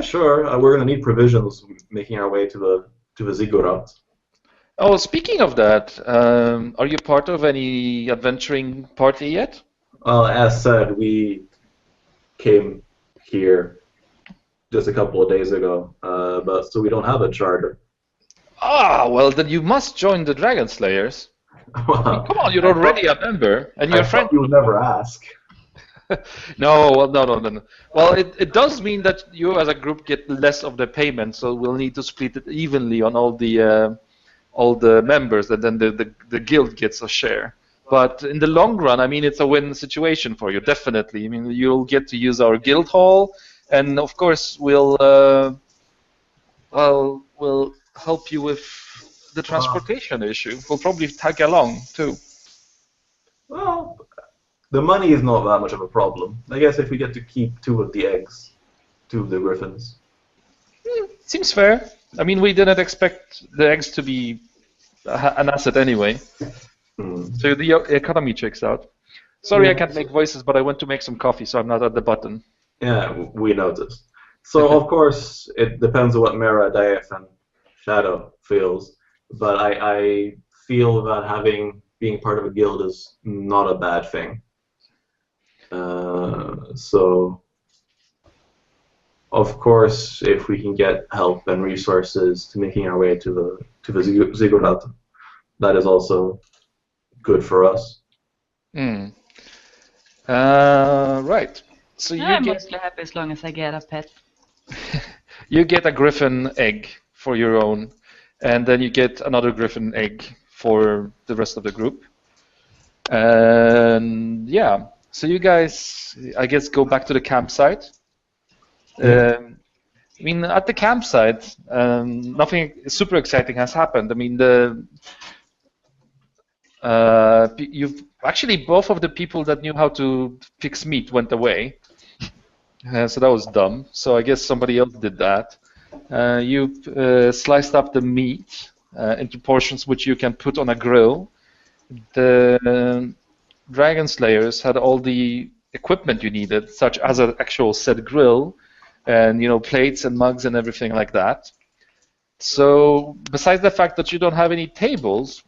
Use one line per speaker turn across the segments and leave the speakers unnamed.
sure. We're gonna need provisions making our way to the ziggurat.
Oh, speaking of that, are you part of any adventuring party yet?
Well, as said, we came here just a couple of days ago, but so we don't have a charter.
Ah, well, then you must join the Dragon Slayers. I mean,
Well,
come on, you're
I thought
already a member, and
I
your
thought
friend.
you would never ask.
No, well, no. Well, it does mean that you as a group get less of the payment, so we'll need to split it evenly on all the members, and then the guild gets a share. But in the long run, I mean, it's a win situation for you, definitely. I mean, you'll get to use our guild hall, and of course, we'll help you with the transportation issue. We'll probably tag along too.
Well, the money is not that much of a problem. I guess if we get to keep two of the eggs, two of the griffins.
Seems fair. I mean, we didn't expect the eggs to be an asset anyway. So the economy checks out. Sorry, I can't make voices, but I went to make some coffee, so I'm not at the button.
Yeah, we noticed. So of course it depends on what Mera, Dieth, and Shadow feels, but I feel that being part of a guild is not a bad thing. So of course, if we can get help and resources to making our way to the ziggurat, that is also good for us.
Right. So
I'm mostly happy as long as I get a pet.
You get a griffin egg for your own, and then you get another griffin egg for the rest of the group. And yeah, so you guys, I guess, go back to the campsite. I mean, at the campsite, nothing super exciting has happened. I mean, you've actually both of the people that knew how to fix meat went away. So that was dumb. So I guess somebody else did that. You sliced up the meat into portions which you can put on a grill. The Dragon Slayers had all the equipment you needed, such as an actual set grill, and plates and mugs and everything like that. So besides the fact that you don't have any tables,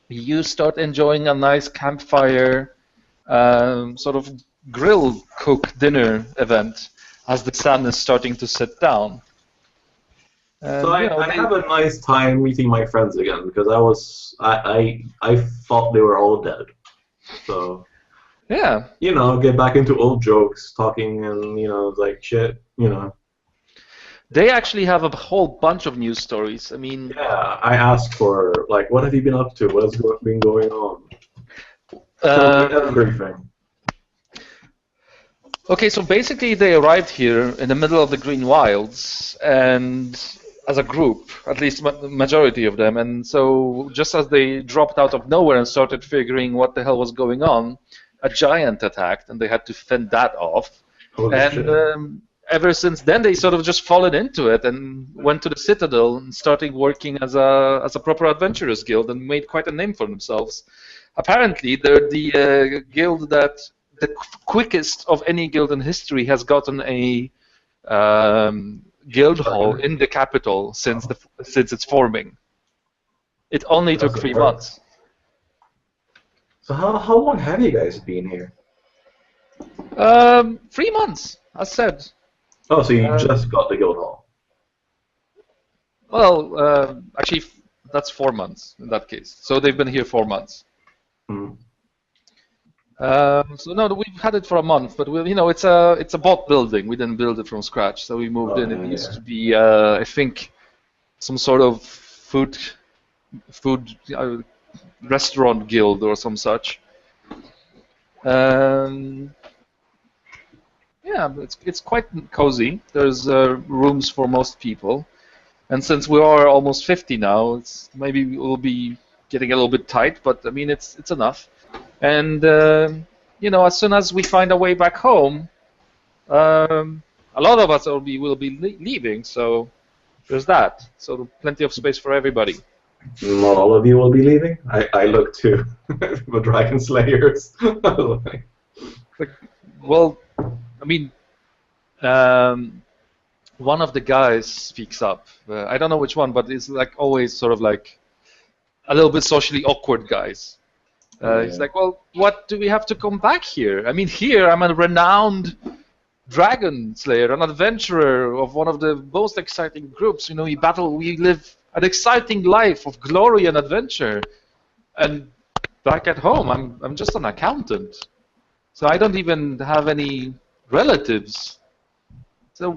you start enjoying a nice campfire sort of grill cook dinner event as the sun is starting to set down.
So I have a nice time meeting my friends again because I thought they were all dead. So
yeah,
get back into old jokes, talking and like shit,
They actually have a whole bunch of news stories. I mean,
yeah, I asked for like, what have you been up to? What has been going on? Everything.
Okay, so basically they arrived here in the middle of the Green Wilds, and as a group, at least majority of them, and so just as they dropped out of nowhere and started figuring what the hell was going on, a giant attacked, and they had to fend that off.
Holy shit.
Ever since then, they sort of just fallen into it and went to the Citadel and started working as a proper adventurers guild and made quite a name for themselves. Apparently, they're the guild that the quickest of any guild in history has gotten a guild hall in the capital since its forming. It only took 3 months.
So how long have you guys been here?
3 months, as said.
Oh, so you just got the guild hall.
Well, actually, that's 4 months in that case. So they've been here 4 months. So no, we've had it for a month, but it's a bought building. We didn't build it from scratch, so we moved in. It used to be, I think, some sort of food restaurant guild or some such. Yeah, it's quite cozy. There's rooms for most people, and since we are almost 50 now, maybe we'll be getting a little bit tight, but I mean it's enough. And as soon as we find a way back home, a lot of us will be leaving. So there's that. So plenty of space for everybody.
Not all of you will be leaving. I look to the Dragon Slayers.
Well, I mean, one of the guys speaks up. I don't know which one, but it's like always sort of like a little bit socially awkward guys. He's like, well, what do we have to come back here? I mean, here I'm a renowned dragon slayer, an adventurer of one of the most exciting groups. You know, we live an exciting life of glory and adventure. And back at home, I'm just an accountant. So I don't even have any relatives. So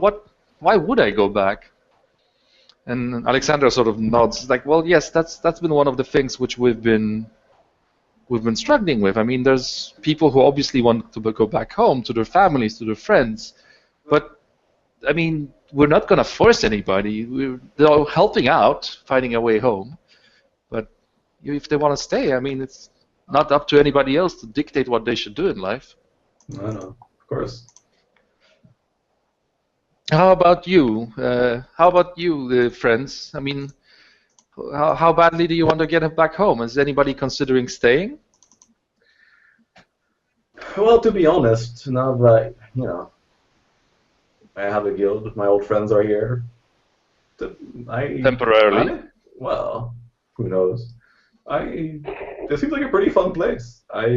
why would I go back? And Alexandra sort of nods, like, well, yes, that's been one of the things which we've been struggling with. I mean, there's people who obviously want to go back home to their families, to their friends, but I mean, we're not going to force anybody. They're helping out, finding a way home, but if they want to stay, I mean, it's not up to anybody else to dictate what they should do in life.
I know, of course.
How about you? Friends? I mean, how badly do you want to get back home? Is anybody considering staying?
Well, to be honest, now that, I have a guild, my old friends are here.
Temporarily?
Well, who knows? This seems like a pretty fun place. I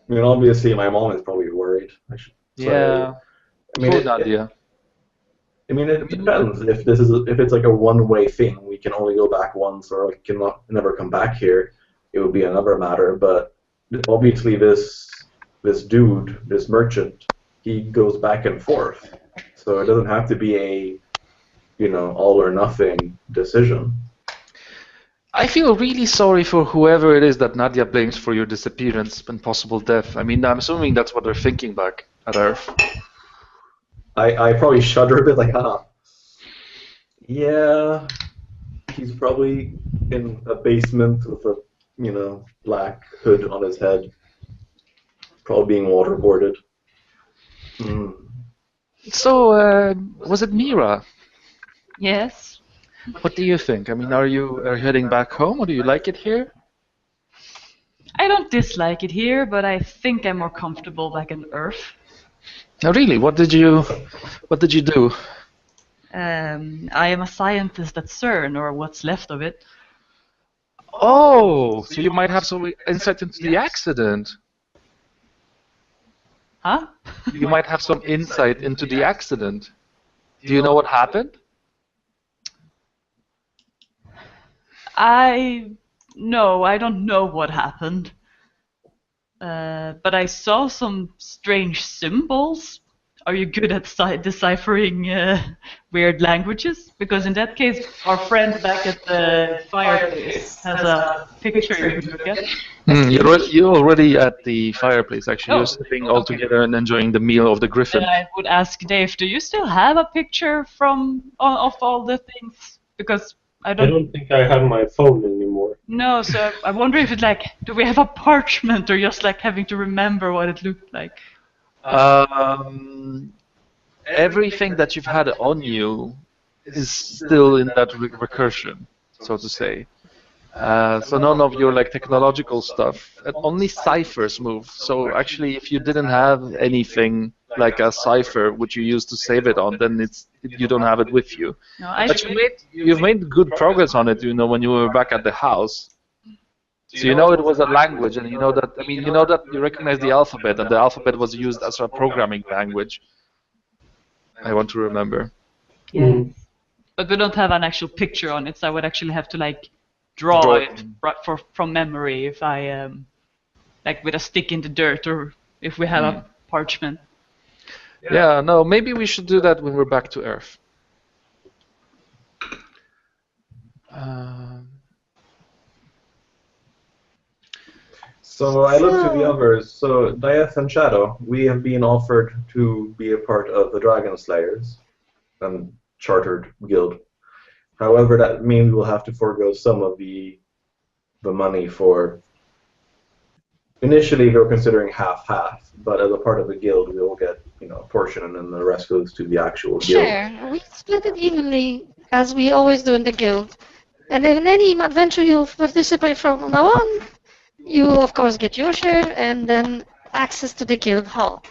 mean, obviously, my mom is probably worried.
Yeah.
I mean, it depends. If it's like a one-way thing, we can only go back once, or we can never come back here. It would be another matter. But obviously, this dude, this merchant, he goes back and forth, so it doesn't have to be a all or nothing decision.
I feel really sorry for whoever it is that Nadia blames for your disappearance and possible death. I mean, I'm assuming that's what they're thinking back at Earth.
I probably shudder a bit, like, yeah, he's probably in a basement with a, black hood on his head, probably being waterboarded.
So, was it Mira?
Yes.
What do you think? I mean, are you heading back home, or do you like it here?
I don't dislike it here, but I think I'm more comfortable back on Earth.
Oh, really? What did you do?
I am a scientist at CERN, or what's left of it.
Oh, so you might have some insight into the accident.
Huh?
You might have some insight into the accident. Do you know what happened?
No, I don't know what happened. But I saw some strange symbols. Are you good at deciphering weird languages? Because in that case, our friend back at the fireplace has a picture you could look at.
You're already at the fireplace, actually. You're sitting all together and enjoying the meal of the griffin.
And I would ask Dave, do you still have a picture of all the things? Because I
don't think I have my phone anymore.
No, so I wonder if it's like, do we have a parchment, or just like having to remember what it looked like?
Everything that you've had on you is still in that recursion, so to say. So none of your technological stuff, only ciphers move. So actually, if you didn't have anything like a cipher which you use to save it on, then you don't have it with you.
No,
but you've made good progress on it, when you were back at the house. So it was a language, and you recognize the alphabet, and the alphabet was used as a programming language. I want to remember.
Yes. But we don't have an actual picture on it, so I would actually have to draw it from memory if I with a stick in the dirt, or if we have a parchment.
Yeah, no, maybe we should do that when we're back to Earth.
So I look to the others. So Dieth and Shadow, we have been offered to be a part of the Dragon Slayers and chartered guild. However, that means we'll have to forego some of the money for. Initially, they were considering half-half, but as a part of the guild, we will get a portion, and then the rest goes to the actual guild.
Sure, we split it evenly, as we always do in the guild. And in any adventure you participate from now on, you of course get your share, and then access to the guild hall.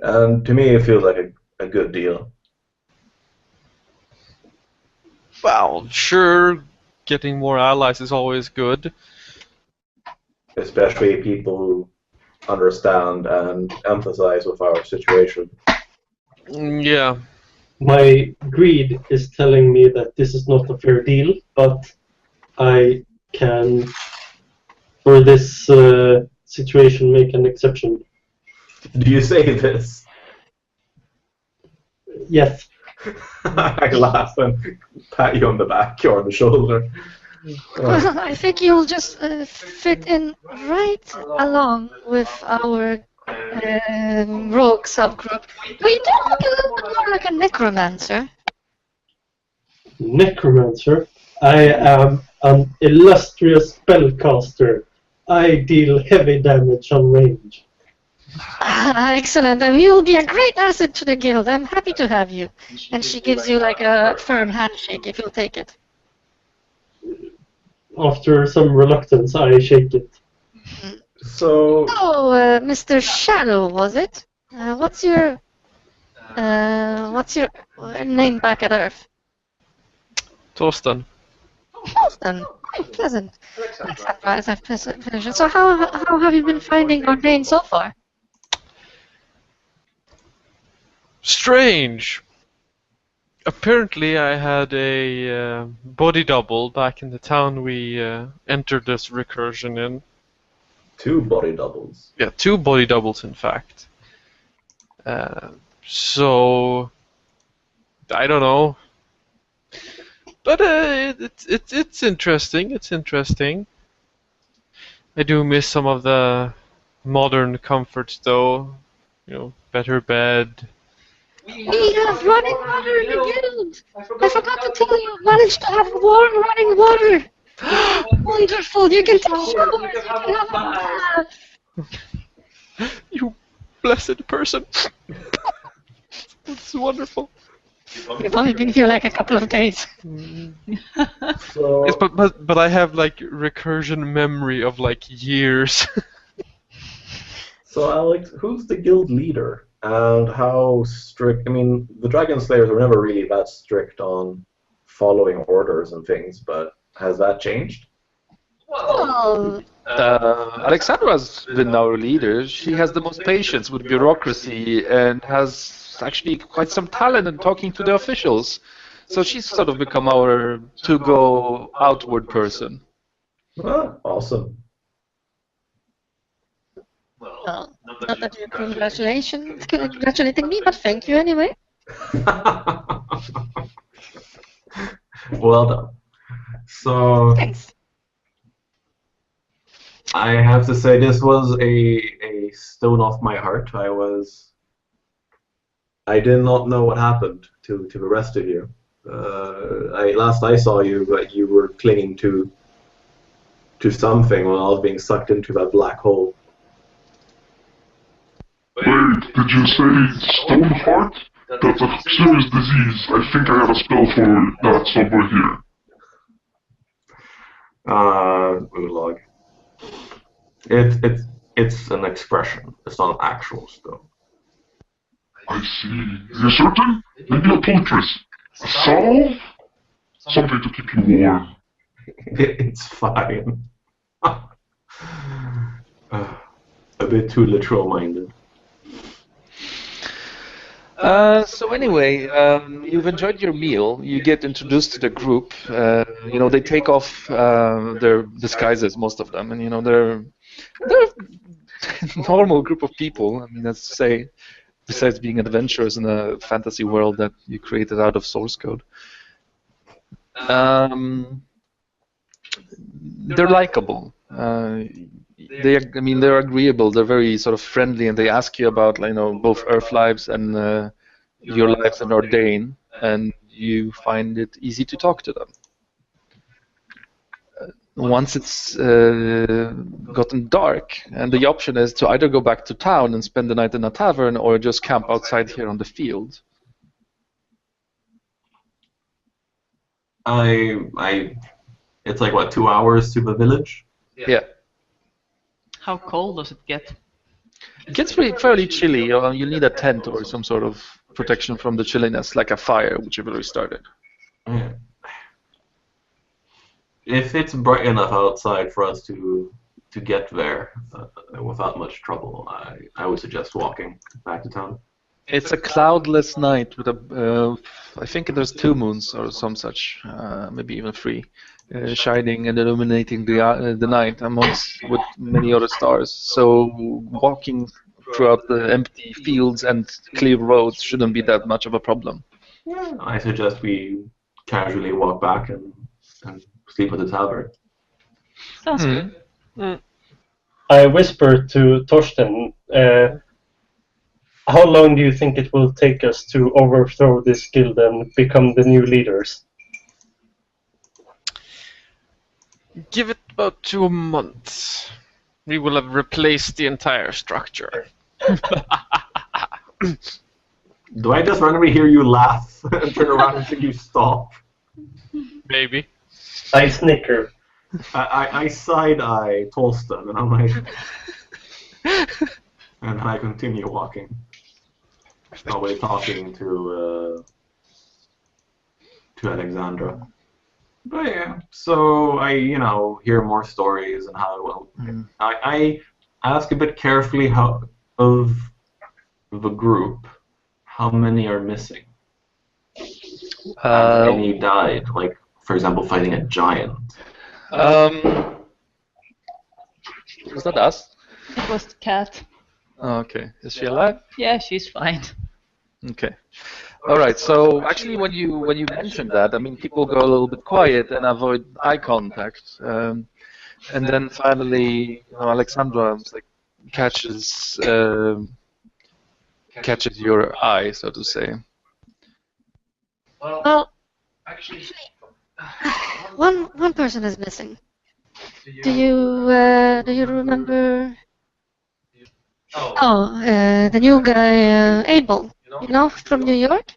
And to me, it feels like a good deal.
Well, sure, getting more allies is always good.
Especially people who understand and empathize with our situation.
Yeah.
My greed is telling me that this is not a fair deal, but I can, for this situation, make an exception.
Do you say this?
Yes.
I laugh and pat you on the back or the shoulder.
Well, I think you'll just fit in right along with our rogue subgroup. But you do look a little bit more like a necromancer.
Necromancer. I am an illustrious spellcaster. I deal heavy damage on range.
Ah, excellent. And you'll be a great asset to the guild. I'm happy to have you. And she gives you like a firm handshake if you'll take it.
After some reluctance, I shake it.
So,
Oh, Mr. Shadow, was it? What's your name back at Earth?
Torsten.
Boston. Pleasant. Alexandra, I've pleasure. So how have you been finding Ordain so far?
Strange. Apparently, I had a body double back in the town we entered this recursion in.
2 body doubles.
Yeah, 2 body doubles, in fact. So I don't know, but it's interesting. It's interesting. I do miss some of the modern comforts, though. You know, better bed.
We have running water in the guild. I forgot to tell you, managed to have warm running water. Wonderful. You can take showers. You can have a bath.
You blessed person. It's wonderful.
You've only been here like a couple of days.
So,
Yes, but I have like recursion memory of like years.
so Alex, who's the guild leader? And how strict? I mean, the Dragon Slayers were never really that strict on following orders and things, but has that changed?
Well,
Alexandra's been our leader. She has the most patience with bureaucracy and has actually quite some talent in talking to the officials. So she's sort of become our to-go outward person.
Ah, awesome.
well, not that you're congratulating me, but thank you anyway.
Well done. So,
Thanks.
I have to say this was a stone off my heart. I did not know what happened to the rest of you. Last I saw you, but you were clinging to something when I was being sucked into that black hole.
Wait, did you say stone heart? That's a serious disease. I think I have a spell for that somewhere here.
Ulag. It's an expression. It's not an actual stone.
I see. You're certain? Maybe a poultice. A salve? Something to keep you warm.
It's fine. A bit too literal-minded.
So anyway, you've enjoyed your meal. You get introduced to the group. They take off their disguises, most of them, and they're a normal group of people. I mean, let's say, besides being adventurers in a fantasy world that you created out of source code. They're likable. They're agreeable. They're very sort of friendly, and they ask you about, both Earth lives and your lives in Ordain, and you find it easy to talk to them. Once it's gotten dark, and the option is to either go back to town and spend the night in a tavern, or just camp outside here on the field.
It's like, what, 2 hours to the village?
Yeah.
How cold does it get?
It gets fairly chilly. You'll need a tent or some sort of protection from the chilliness, like a fire, which you've already started.
Yeah. if it's bright enough outside for us to get there without much trouble, I would suggest walking back to town.
It's a cloudless night with I think there's 2 moons or some such, maybe even 3, shining and illuminating the night amongst with many other stars. So walking throughout the empty fields and clear roads shouldn't be that much of a problem.
I suggest we casually walk back and sleep at the tavern.
Sounds good.
I whisper to Torsten, how long do you think it will take us to overthrow this guild and become the new leaders?
Give it about 2 months. We will have replaced the entire structure.
Do I just randomly hear you laugh and turn around and think you stop?
Maybe.
I snicker.
I side-eye Tolston, and I'm like... and I continue walking. Nobody talking to Alexandra. But yeah, so I, hear more stories and how, I ask a bit carefully of the group, how many are missing? How many died? Like, for example, fighting a giant.
Was that us?
It was the cat.
Oh, okay. Is she alive?
Yeah, she's fine.
Okay. All right. So actually, when you mentioned that, I mean, people go a little bit quiet and avoid eye contact, and then finally, Alexandra catches your eye, so to say.
Well, actually, one person is missing. Do you remember? Oh, the new guy, Abel. From New York.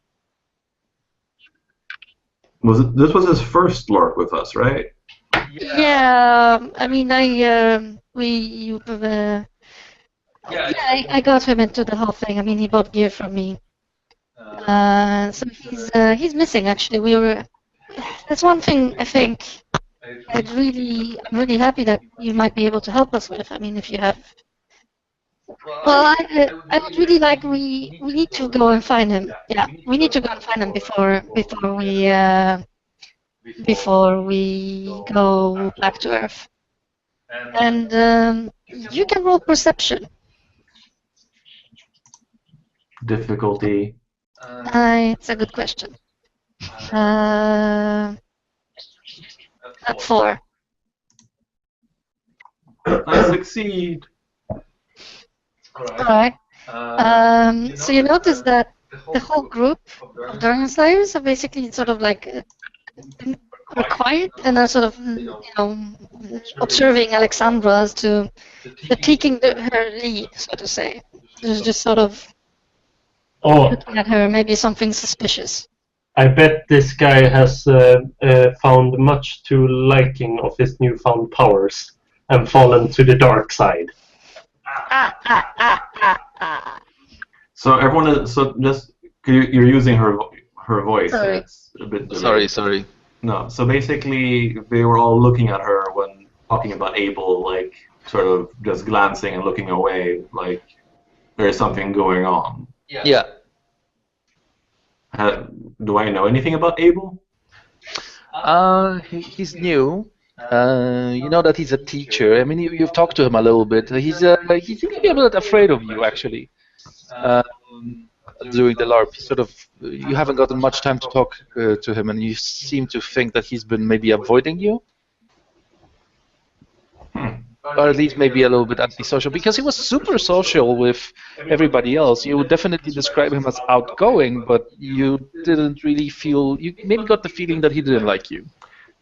This was his first lurk with us, right?
Yeah. I mean, I got him into the whole thing. I mean, he bought gear from me. So he's missing. Actually, that's one thing I think. I'm really happy that you might be able to help us with. I mean, if you have. Well, I would really like we need to go and find him. Yeah, we need to go and find him before we go back to Earth. And you can roll perception.
Difficulty.
It's a good question. At 4.
I succeed.
Alright. So you notice that the whole group of Dragon Slayers are basically sort of like are quiet and are sort of observing Alexandra as to taking her lead, so to say. There's just sort of looking at her, maybe something suspicious.
I bet this guy has found much to liking of his newfound powers and fallen to the dark side.
So everyone is just you're using her voice.
Sorry.
It's a bit delayed.
Sorry.
No. So basically, they were all looking at her when talking about Abel, like sort of just glancing and looking away, like there's something going on.
Yeah.
Do I know anything about Abel?
He's new. You know that he's a teacher. I mean, you've talked to him a little bit. He seems to be a bit afraid of you, actually. During the LARP, you haven't gotten much time to talk to him, and you seem to think that he's been maybe avoiding you. Or at least maybe a little bit antisocial, because he was super social with everybody else. You would definitely describe him as outgoing, but you didn't really feel. You maybe got the feeling that he didn't like you.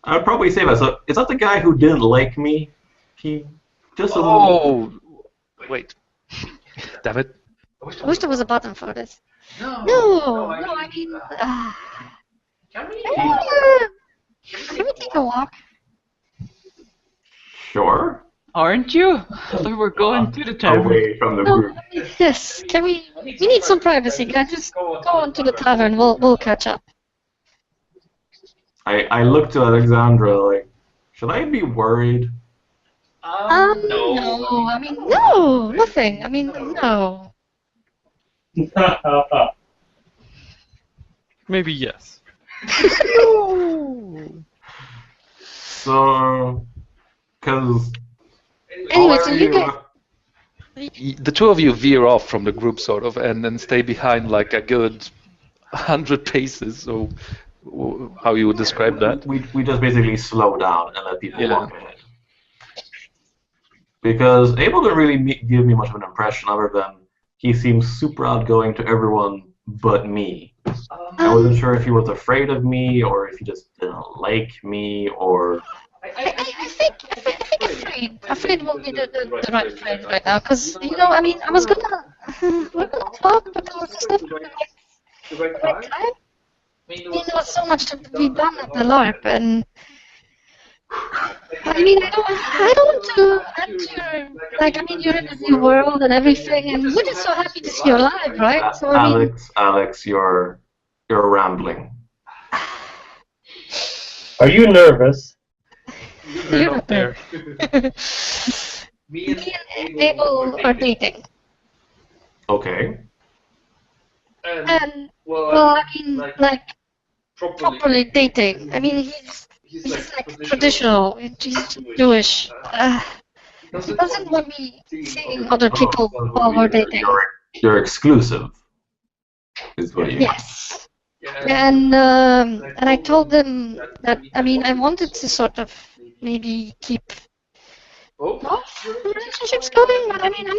I'd probably say that. So, is that the guy who didn't like me? He just a little.
Oh, wait. Damn it.
I wish there was a button for this. No, I mean, can we take a walk?
Aren't
Sure.
you? I thought we were going to the tavern.
Away from the
No,
group.
yes. Can we need some privacy, guys. Just go on to the tavern. We'll catch up.
I look to Alexandra like Should I be worried?
No. I mean, no, nothing. I mean, no.
Maybe yes.
So, because
Anyway, so you get.
The two of you veer off from the group, sort of, and then stay behind like a good 100 paces. So, how you would describe that?
we just basically slow down and let people
Yeah.
walk ahead. Because Abel didn't really give me much of an impression other than he seems super outgoing to everyone but me. I wasn't sure if he was afraid of me or if he just didn't like me or...
I think afraid will be the right phrase right now, because, you know, I mean, I was we're gonna talk, but there was just never the right time. I mean, there was so much to be done at the LARP, and I mean, I don't want to enter, like, I mean, you're in a new world and everything, and we're just so happy to see you alive, right? So, I mean,
Alex, you're rambling.
Are you nervous?
you're not there. Me and Abel are dating.
Okay.
And, well, I mean, like, properly dating. I mean, he's like traditional, he's Jewish. He doesn't want me seeing other people while we're dating.
You're exclusive, is what you...
Yes. And I told them that, I mean, I wanted to sort of maybe keep relationships going, but I mean,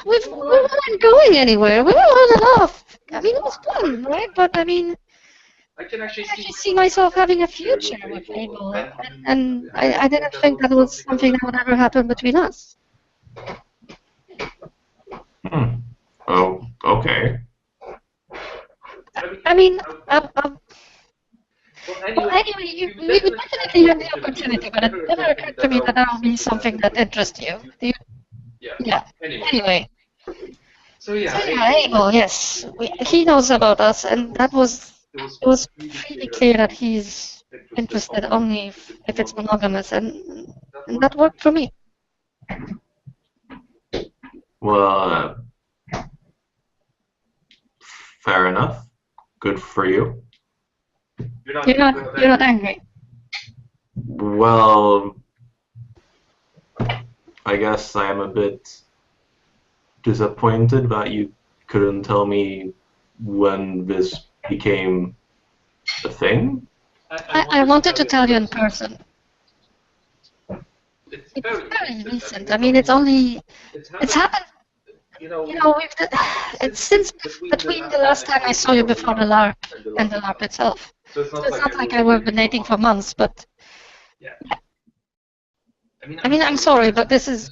we weren't going anywhere. We were on and off. I mean, it was fun, right? But I mean, I can actually see myself having a future with Abel, and I didn't think that was something that would ever happen between us.
Oh, okay.
I mean, well, anyway, we definitely had the opportunity, but it never occurred to me that that would be something that interests you. Yeah. Anyway. So yeah, Abel, yes, he knows about us, and it was pretty clear that he's interested only if it's monogamous, and that worked for me.
Well, fair enough. Good for you.
You're not angry.
Well, I guess I am a bit disappointed that you couldn't tell me when this became a thing.
I wanted to tell you in person. It's very recent. I mean, it's happened. You know, it's since between the last time I saw you before the LARP and the LARP itself. So it's not like we've been dating for months, but yeah. I mean, I'm sorry, but it's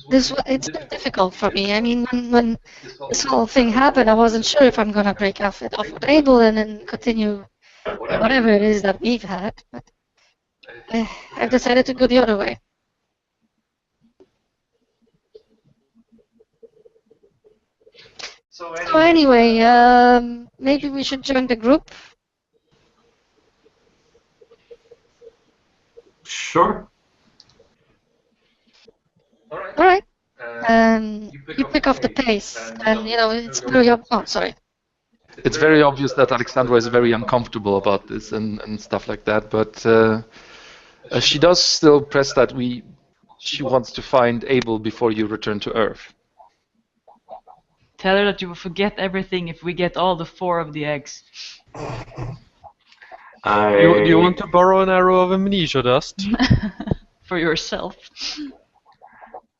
been difficult for me. I mean, when this whole thing happened, I wasn't sure if I'm gonna break off with Abel and then continue whatever it is that we've had. But I've decided to go the other way. So anyway, maybe we should join the group.
Sure.
All right. You pick off the pace, and you know it's very. Oh, sorry.
It's very obvious that Alexandra is very uncomfortable about this and stuff like that, but she does still press that she wants to find Abel before you return to Earth.
Tell her that you will forget everything if we get all the 4 of the eggs.
Do you want to borrow an arrow of amnesia dust?
For yourself.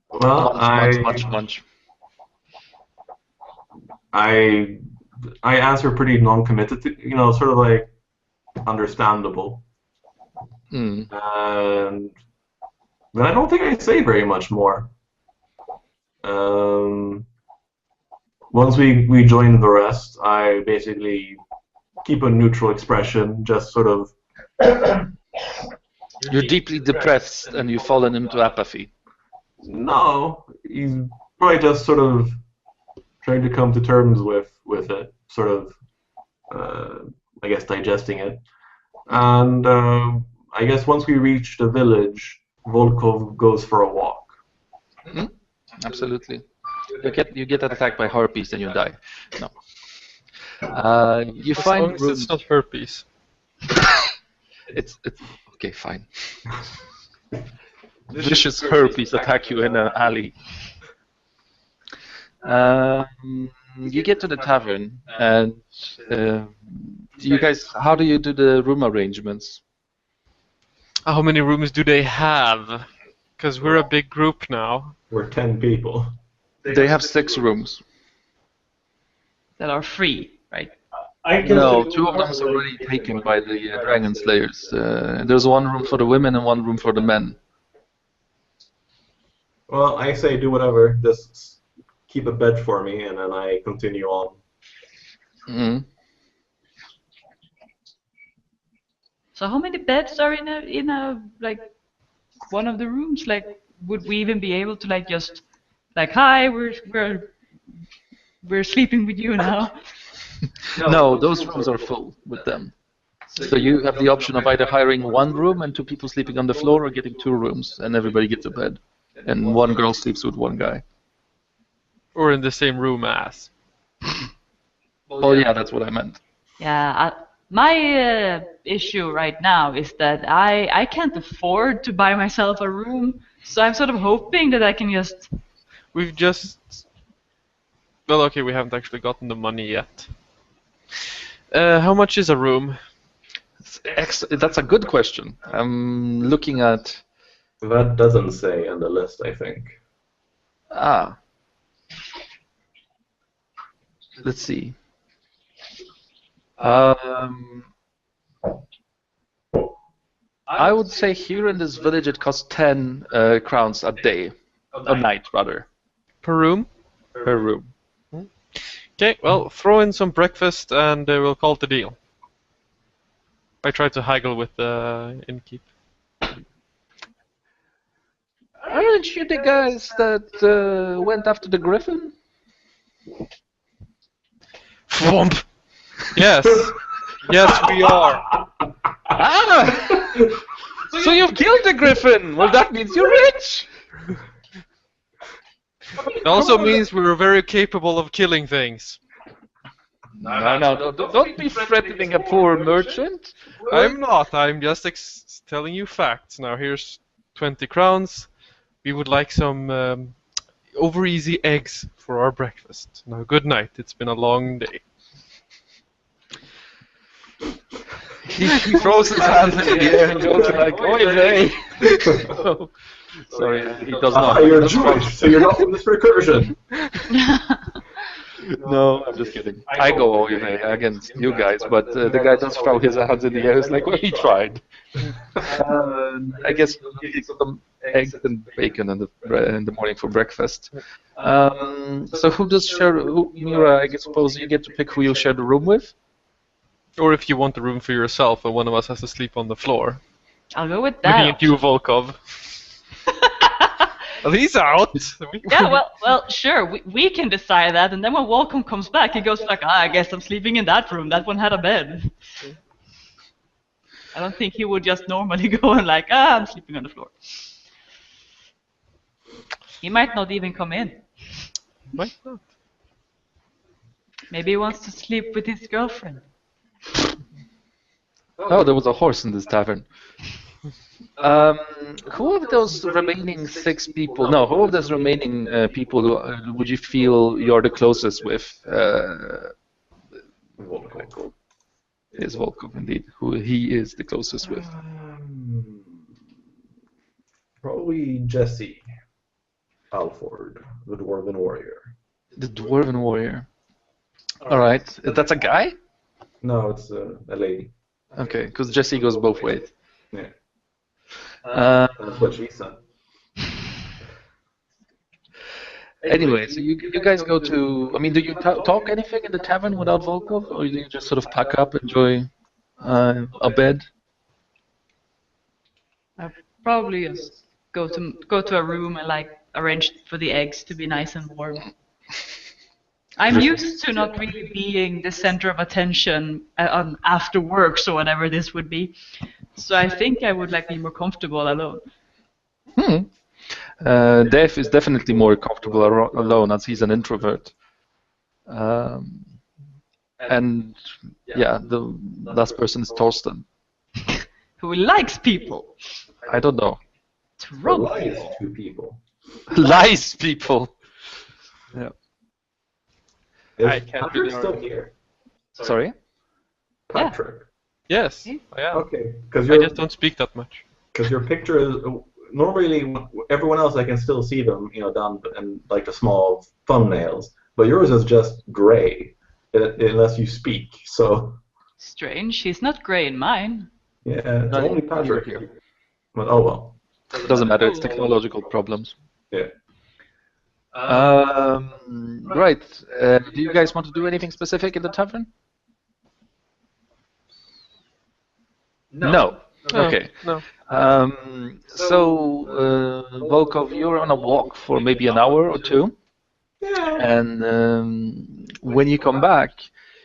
Well,
Munch.
I answer pretty non-committed, sort of like understandable. And then I don't think I say very much more. Once we join the rest, I basically keep a neutral expression, just sort of...
You're deeply depressed and you've fallen into apathy.
No, he's probably just sort of trying to come to terms with it, sort of, I guess, digesting it. And I guess once we reach the village, Volkov goes for a walk.
Absolutely. You get attacked by harpies and you die. No. You
As
find
long as
rooms.
it's not herpes.
It's okay, fine. Vicious herpes attack you in an alley. You get to the tavern, and you guys, how do you do the room arrangements?
How many rooms do they have? Because we're a big group now.
We're 10 people.
They have 6 rooms.
That are free, right?
I can
No,
say
2 of them is already taken by the Dragon Slayers. There's one room for the women and one room for the men.
Well, I say do whatever. Just keep a bed for me, and then I continue on.
Mm.
So how many beds are in a like one of the rooms? Like, would we even be able to like just like, hi, we're sleeping with you now?
No, those rooms are full with them. So you have the option of either hiring one room and 2 people sleeping on the floor, or getting 2 rooms and everybody gets a bed, and one girl sleeps with one guy.
Or in the same room as.
Well, yeah, that's what I meant.
Yeah, my issue right now is that I can't afford to buy myself a room, so I'm sort of hoping that I can just...
We've just... Well, okay, we haven't actually gotten the money yet. How much is a room?
That's a good question. I'm looking at...
That doesn't say on the list, I think.
Let's see. I would say here in this village it costs 10 crowns a day. A night, rather.
Per room?
Per room.
Okay, well, throw in some breakfast and we'll call it a deal. I tried to haggle with the innkeep.
Aren't you the guys that went after the griffin?
Thwomp! Yes! Yes, we are!
So you've killed the griffin! Well, that means you're rich!
It also means we're very capable of killing things.
No, don't be threatening a poor merchant.
I'm not, I'm just telling you facts. Now here's 20 crowns. We would like some over easy eggs for our breakfast. Now good night, it's been a long day.
He throws his hands in the air and goes like, "Oi, vey!" Oh, sorry, he does not.
You're Jewish, so you're not from this recursion.
No, I'm just kidding. I go "Oi, vey" against you guys, but the guy does throw his hands in the air. It's like, well, he tried. I guess he'll eat some eggs and bacon in the morning for breakfast. So who does share? Mira, I suppose you get to pick who you share the room with.
Or if you want a room for yourself and one of us has to sleep on the floor.
I'll go with
Looking
that.
at you, Volkov. Well, he's out.
Yeah, well, sure, we can decide that, and then when Volcom comes back, he goes like, I guess I'm sleeping in that room. That one had a bed. I don't think he would just normally go and like, I'm sleeping on the floor. He might not even come in.
Might not.
Maybe he wants to sleep with his girlfriend.
Oh, there was a horse in this tavern. Who of those remaining 6 people? No, who of those remaining people would you feel you're the closest with?
Volkov.
Is Volkov indeed who he is the closest with?
Probably Jesse Alford, the Dwarven Warrior.
The Dwarven Warrior. All right, that's a guy.
No, it's a lady.
Okay, because Jesse goes both ways.
Yeah. That's what she said.
Anyway, so you guys go to. I mean, do you talk anything in the tavern without Volkov, or do you just sort of pack up, enjoy a bed?
I'll probably just go to a room and like arrange for the eggs to be nice and warm. I'm used to not really being the center of attention after work, so whatever this would be. So I think I would like be more comfortable alone.
Dave is definitely more comfortable alone as he's an introvert. And yeah, the last person is Torsten.
Who likes people.
I don't know.
Trouble.
Lies to people.
Lies, people. Yeah.
I
Is
can't
Patrick
really
still
argue.
here?
Sorry?
Patrick.
Yes, I am.
Okay, because
I just don't speak that much.
your picture is normally everyone else I can still see them, down in like the small thumbnails, but yours is just gray unless you speak. So
Strange. He's not grey in mine.
yeah, it's
No,
only
you're
Patrick.
here.
But oh well.
It doesn't matter, it's technological problems.
Yeah.
Right. Do you guys want to do anything specific in the tavern? No. Okay.
No.
Volkov, you're on a walk for maybe an hour or two, and when you come back,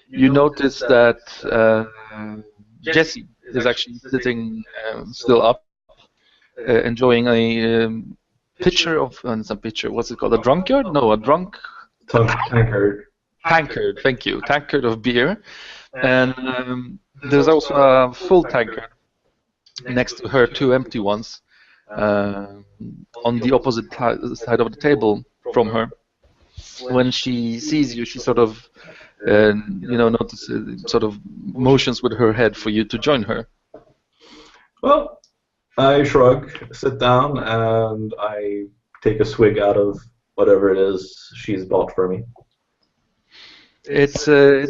you notice that Jesse is actually sitting still up, enjoying a pitcher of, it's a pitcher, what's it called, a drunkard? No, a drunk
Tankard.
tankard, thank you, tankard of beer, and there's also a full tankard next to her, two empty ones, on the opposite side of the table from her. When she sees you, she sort of, notices, sort of motions with her head for you to join her.
Well, I shrug, sit down, and I take a swig out of whatever it is she's bought for me.
It's a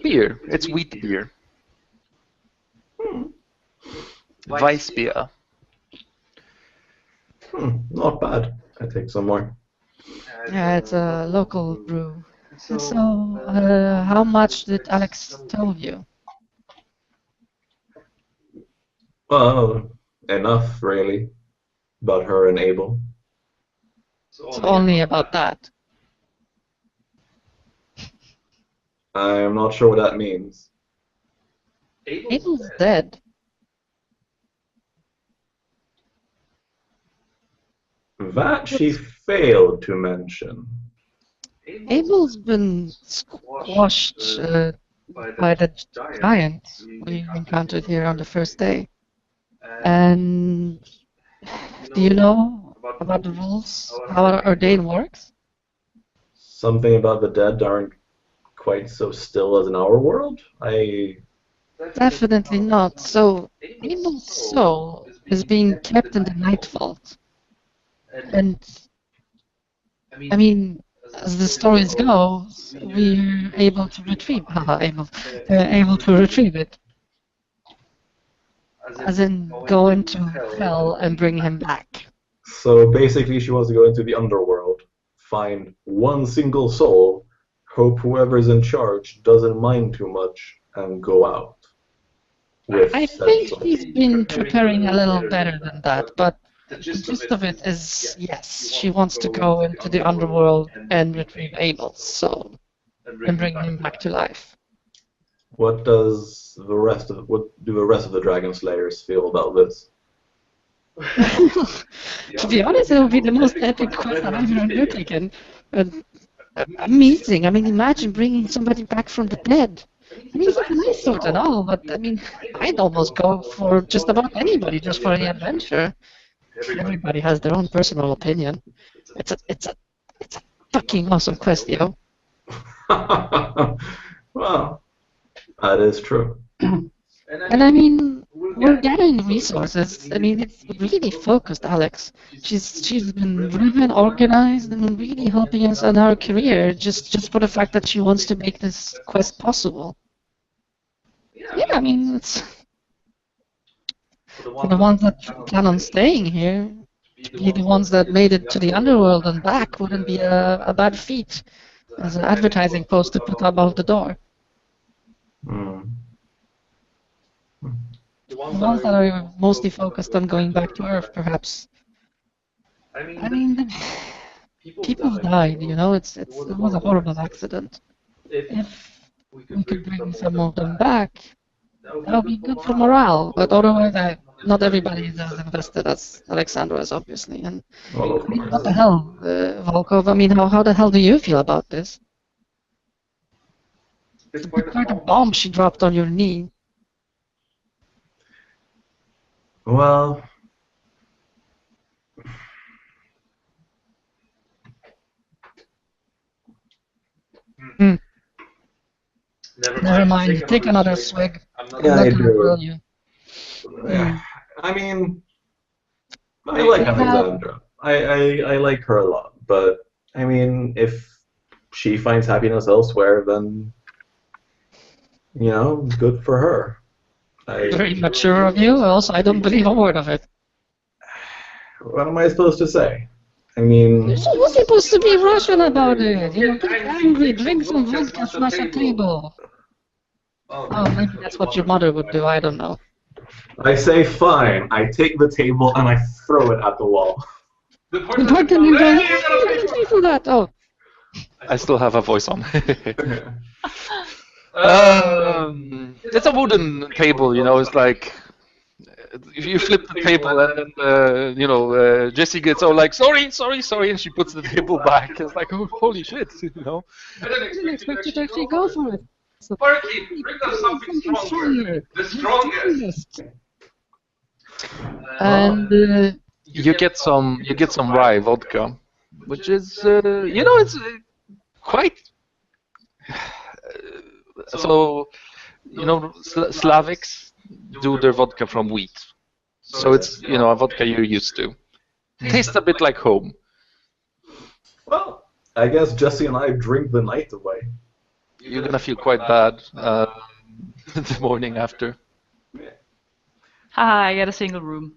beer. It's wheat beer. Weissbier.
Not bad. I take some more.
Yeah, it's a local brew. So, how much did Alex tell you?
Well, enough, really, about her and Abel.
It's only about that.
I'm not sure what that means.
Abel's dead.
That she failed to mention.
Abel's been squashed by the giant we encountered here on the first day. And do you know about the rules, how our ordain works?
Something about the dead aren't quite so still as in our world?
Definitely not. So, Abel's soul is being kept in the Night Vault. And, I mean, as the stories go, we're able to retrieve, able to retrieve it. As in, go into hell and bring him back.
So basically she wants to go into the underworld, find one single soul, hope whoever's in charge doesn't mind too much, and go out.
I think she's been preparing a little better than that, but the gist of it is, yes, she wants to go into the underworld and retrieve Abel's soul and bring him back to life.
What do the rest of the Dragon Slayers feel about this?
To be honest, it would be the most epic quest I've ever undertaken. Amazing. I mean, imagine bringing somebody back from the dead. I mean, it's a nice sort and all, but I mean, I'd almost go for just about anybody just for the adventure. Everybody has their own personal opinion. It's a fucking awesome quest, yo.
Well, that is true.
And I mean, we're gathering resources. I mean, it's really focused, Alex. She's been driven, organized, and really helping us in our career just for the fact that she wants to make this quest possible. Yeah, I mean, it's for the ones that plan on staying here, to be the ones that made it to the underworld and back wouldn't be a bad feat as an advertising post to put above the door. The ones that are mostly focused on going back to Earth, perhaps. I mean, people died, you know, it was a horrible accident. If we could bring some of them back, that would be good for morale, but otherwise not everybody is as invested as Alexandra is, obviously. And
Well, of
what
course.
the hell, Volkov? I mean, how the hell do you feel about this? It's quite a bomb she dropped on your knee.
Well,
Never mind. Take another swig. I'm
yeah,
not
I
gonna grill
do.
you.
I mean, I like Alexandra. I like her a lot. But, I mean, if she finds happiness elsewhere, then, good for her.
Very mature of you. Also, I don't believe a word of it.
What am I supposed to say? I mean,
You're supposed to be Russian about it. Get angry, drink some vodka, smash a table. Oh, maybe that's what your mother would do. I don't know.
I say fine. I take the table and I throw it at the wall.
The bartender goes, "Hey, you didn't pay for that." Oh,
I still have a voice on. It's a wooden table, it's like if you flip the table and then Jessie gets all like sorry, and she puts the table back. It's like, oh, holy shit,
I didn't expect you to actually go for it. So,
Barkeep, bring us something stronger. The strongest.
And
you get some rye vodka, which is it's quite so Slavics do their vodka from wheat, so it's a vodka you're used to. Tastes a bit like home.
Well, I guess Jesse and I drink the night away.
You're gonna feel quite bad the morning after.
Haha, I got a single room.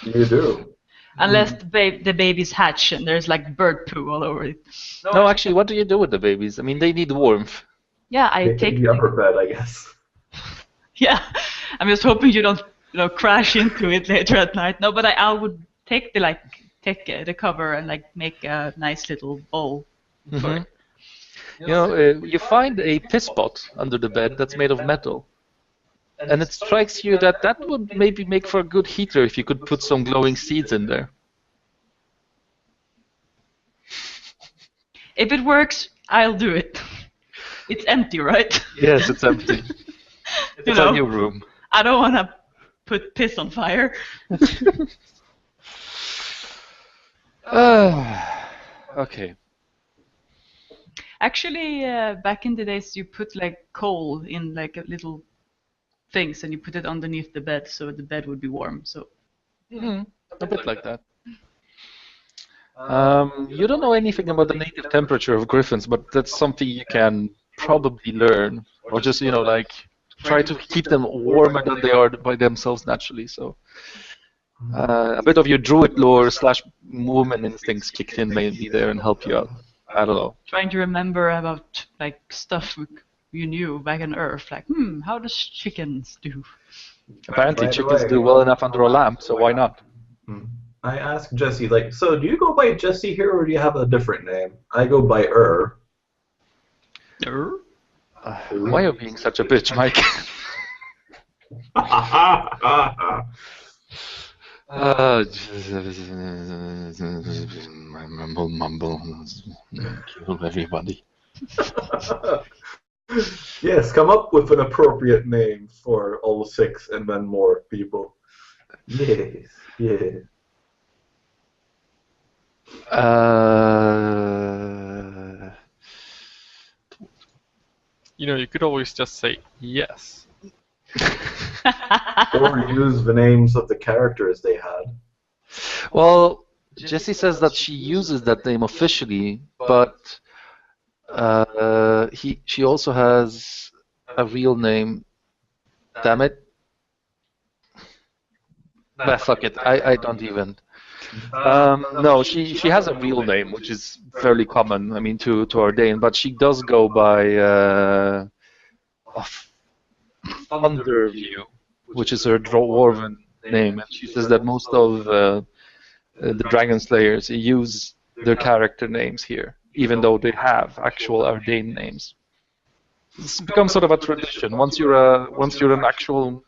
You do.
Unless the babies hatch and there's like bird poo all over it.
No, actually, what do you do with the babies? I mean, they need warmth.
Yeah, I
They
take.
the upper bed, I guess.
Yeah, I'm just hoping you don't crash into it later at night. No, but I would take the cover and make a nice little bowl for it.
You find a piss pot under the bed that's made of metal. And it strikes you that would maybe make for a good heater if you could put some glowing seeds in there.
If it works, I'll do it. It's empty, right?
Yes, it's empty. It's a new room.
I don't want to put piss on fire.
Okay.
Actually, back in the days, you put coal in a little things, and you put it underneath the bed, so the bed would be warm. So.
A bit like that. You don't know anything about the native temperature of griffins, but that's something you can probably learn, or just try to keep them warmer than they are by themselves naturally. So a bit of your druid lore / woman instincts kicked in maybe there and help you out. I don't know.
Trying to remember about stuff you knew back on Earth, how does chickens do?
Apparently,
By the
chickens
way,
do well enough under a lamp, so why not?
I asked Jesse, so do you go by Jesse here, or do you have a different name? I go by
Why are you being such a bitch, Mike? Mumble, kill everybody.
Yes, come up with an appropriate name for all 6 and then more people. Yes, yes.
You could always just say yes.
Or use the names of the characters they had.
Well, Jessie says that she uses that name officially, but she also has a real name. Damn it. Fuck it. I don't even. No, she has a real name, which is fairly common. I mean, to ordain, but she does go by Thunderview, which is her dwarven name, and she says that most of the Dragon Slayers use their character names here, even though they have actual ordained names. It's become sort of a tradition. Once you're an actual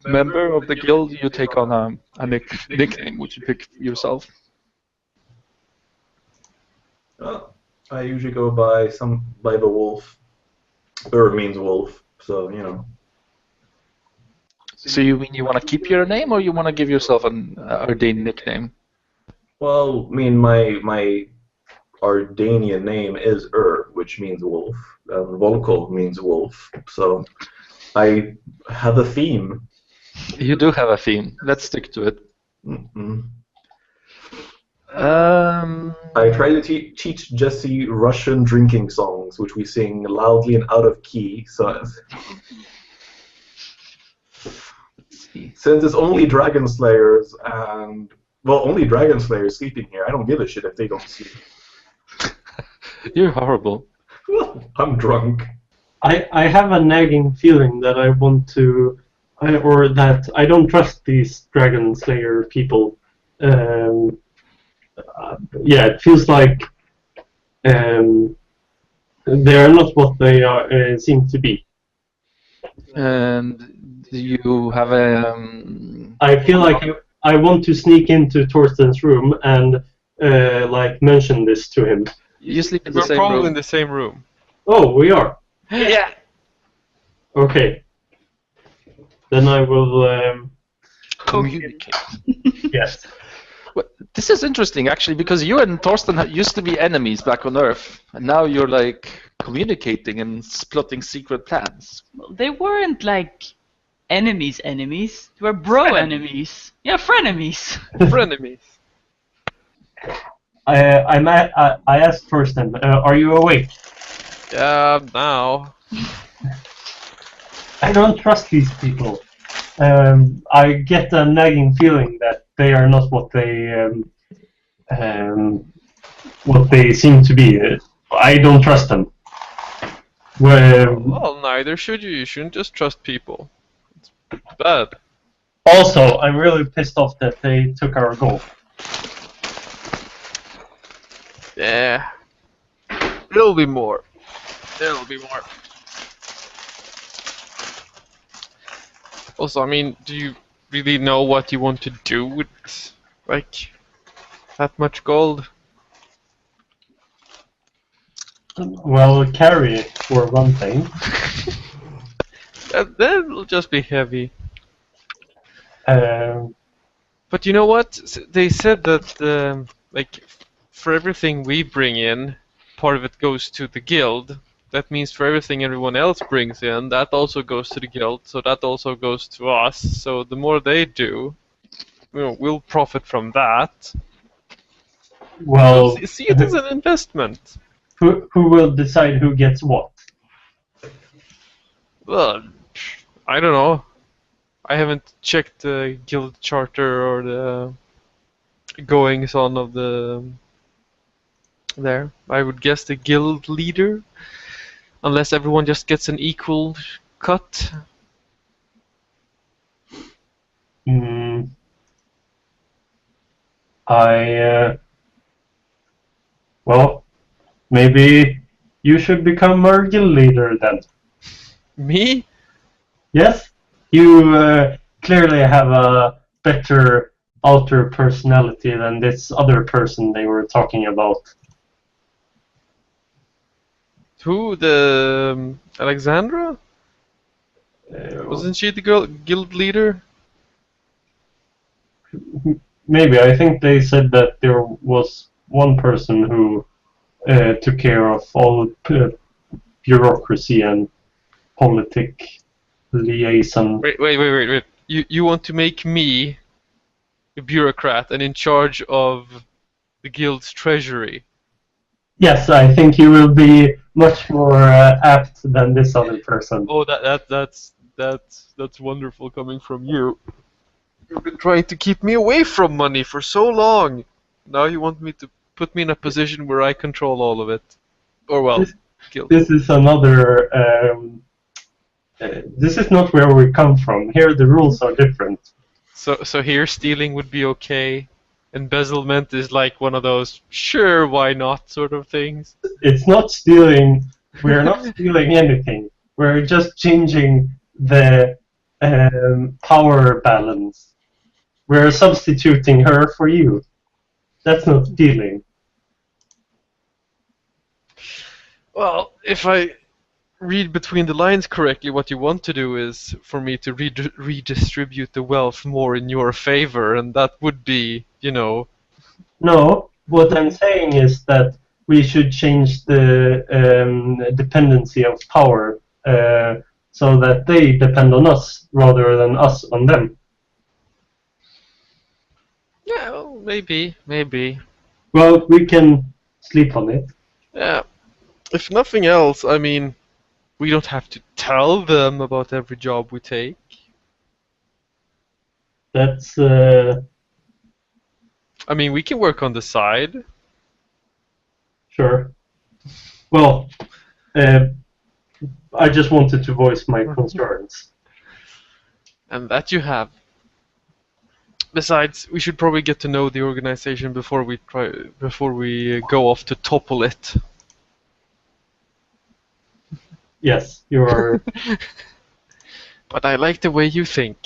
member of the guild, you take on a nickname, which you pick yourself.
Well, I usually go by the wolf. Ur means wolf, so you know.
So you mean you want to keep your name, or you want to give yourself an Ardane nickname?
Well, I mean my Ardanian name is Ur, which means wolf. Volko means wolf. So I have a theme.
You do have a theme. Let's stick to it.
Mm-hmm. I try to teach Jesse Russian drinking songs, which we sing loudly and out of key. So since it's only Dragon Slayers and only Dragon Slayers sleeping here, I don't give a shit if they don't sleep.
You're horrible.
I'm drunk.
I have a nagging feeling that I want to, or that I don't trust these Dragon Slayer people. Yeah, it feels like they are not what they are, seem to be.
And do you have a...
I feel like I want to sneak into Torsten's room and like mention this to him.
You sleep in the
We're
same
probably
room.
in the same room.
Oh, we are.
Yeah.
Okay. Then I will.
Communicate.
Yes.
Well, this is interesting, actually, because you and Thorsten used to be enemies back on Earth, and now you're like communicating and plotting secret plans.
Well, they weren't like enemies. They were bro-enemies. Yeah, frenemies.
Frenemies.
I asked Thorsten, are you awake?
Yeah, now.
I don't trust these people. I get a nagging feeling that they are not what they seem to be. I don't trust them.
Well, neither should you. You shouldn't just trust people. It's bad.
Also, I'm really pissed off that they took our gold.
Yeah. There'll be more. There'll be more. Also, I mean, do you really know what you want to do with, like, that much gold?
Well, carry it for one thing.
That'll just be heavy.
Um,
But you know what? They said that, like, for everything we bring in, part of it goes to the guild. That means for everything everyone else brings in, that also goes to the guild, so that also goes to us. So the more they do, we'll profit from that.
well,
See it as an investment.
who will decide who gets what?
Well, I don't know. I haven't checked the guild charter or the goings on of the there. I would guess the guild leader, unless everyone just gets an equal cut.
Well, maybe you should become our guild leader then.
Me?
Yes? You clearly have a better outer personality than this other person they were talking about.
Who? The Alexandra? Wasn't she the guild leader?
Maybe. I think they said that there was one person who took care of all bureaucracy and politic liaison.
Wait. You want to make me a bureaucrat and in charge of the guild's treasury?
Yes, I think you will be much more apt than this other person.
Oh, that's wonderful coming from you. You've been trying to keep me away from money for so long. Now you want me to put me in a position where I control all of it. Or well, guild.
This is another. This is not where we come from. Here the rules are different.
So here stealing would be okay. Embezzlement is like one of those sure why not sort of things.
It's not stealing. We're not stealing anything. We're just changing the power balance. We're substituting her for you. That's not stealing.
Well, if I read between the lines correctly, what you want to do is for me to redistribute the wealth more in your favor, and that would be,
No, what I'm saying is that we should change the dependency of power so that they depend on us rather than us on them.
Yeah, well, maybe.
Well, we can sleep on it.
Yeah. If nothing else, I mean, we don't have to tell them about every job we take.
That's
I mean, we can work on the side.
sure. Well, I just wanted to voice my concerns.
And that you have. Besides, we should probably get to know the organization before we go off to topple it.
Yes, you are.
But I like the way you think.